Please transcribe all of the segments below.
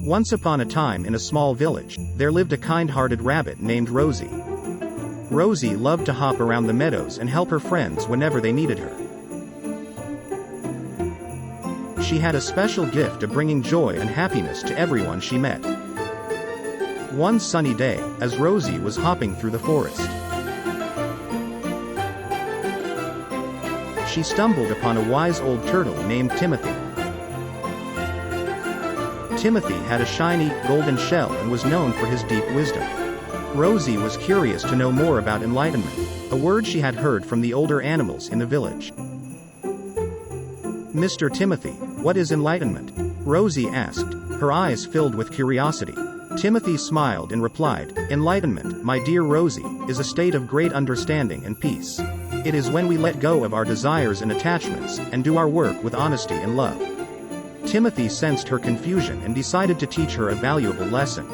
Once upon a time in a small village, there lived a kind-hearted rabbit named Rosie. Rosie loved to hop around the meadows and help her friends whenever they needed her. She had a special gift of bringing joy and happiness to everyone she met. One sunny day, as Rosie was hopping through the forest, she stumbled upon a wise old turtle named Timothy. Timothy had a shiny, golden shell and was known for his deep wisdom. Rosie was curious to know more about enlightenment, a word she had heard from the older animals in the village. "Mr. Timothy, what is enlightenment?" Rosie asked, her eyes filled with curiosity. Timothy smiled and replied, "Enlightenment, my dear Rosie, is a state of great understanding and peace. It is when we let go of our desires and attachments, and do our work with honesty and love." Timothy sensed her confusion and decided to teach her a valuable lesson.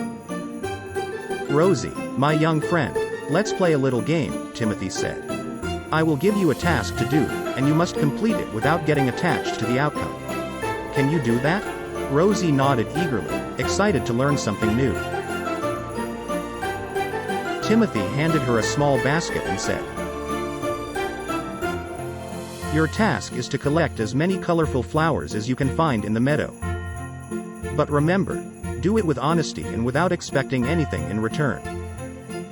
"Rosie, my young friend, let's play a little game," Timothy said. "I will give you a task to do, and you must complete it without getting attached to the outcome. Can you do that?" Rosie nodded eagerly, excited to learn something new. Timothy handed her a small basket and said, "Your task is to collect as many colorful flowers as you can find in the meadow. But remember, do it with honesty and without expecting anything in return.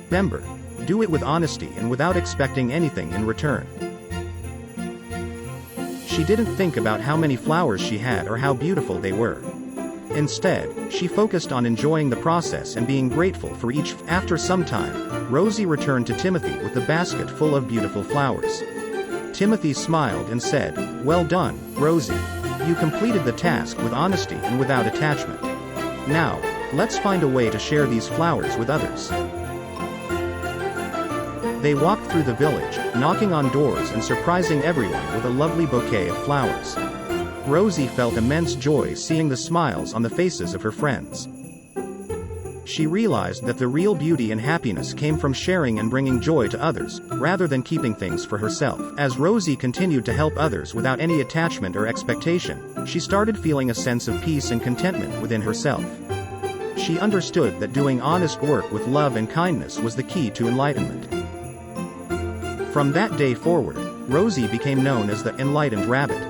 Remember, do it with honesty and without expecting anything in return." She didn't think about how many flowers she had or how beautiful they were. Instead, she focused on enjoying the process and being grateful for each. After some time, Rosie returned to Timothy with a basket full of beautiful flowers. Timothy smiled and said, "Well done, Rosie. You completed the task with honesty and without attachment. Now, let's find a way to share these flowers with others." They walked through the village, knocking on doors and surprising everyone with a lovely bouquet of flowers. Rosie felt immense joy seeing the smiles on the faces of her friends. She realized that the real beauty and happiness came from sharing and bringing joy to others, rather than keeping things for herself. As Rosie continued to help others without any attachment or expectation, she started feeling a sense of peace and contentment within herself. She understood that doing honest work with love and kindness was the key to enlightenment. From that day forward, Rosie became known as the Enlightened Rabbit.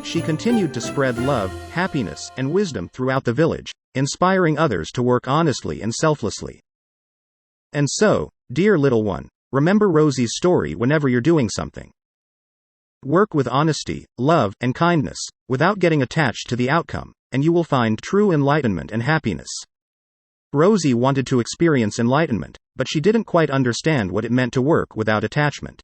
She continued to spread love, happiness, and wisdom throughout the village, inspiring others to work honestly and selflessly. And so, dear little one, remember Rosie's story whenever you're doing something. Work with honesty, love, and kindness, without getting attached to the outcome, and you will find true enlightenment and happiness. Rosie wanted to experience enlightenment, but she didn't quite understand what it meant to work without attachment.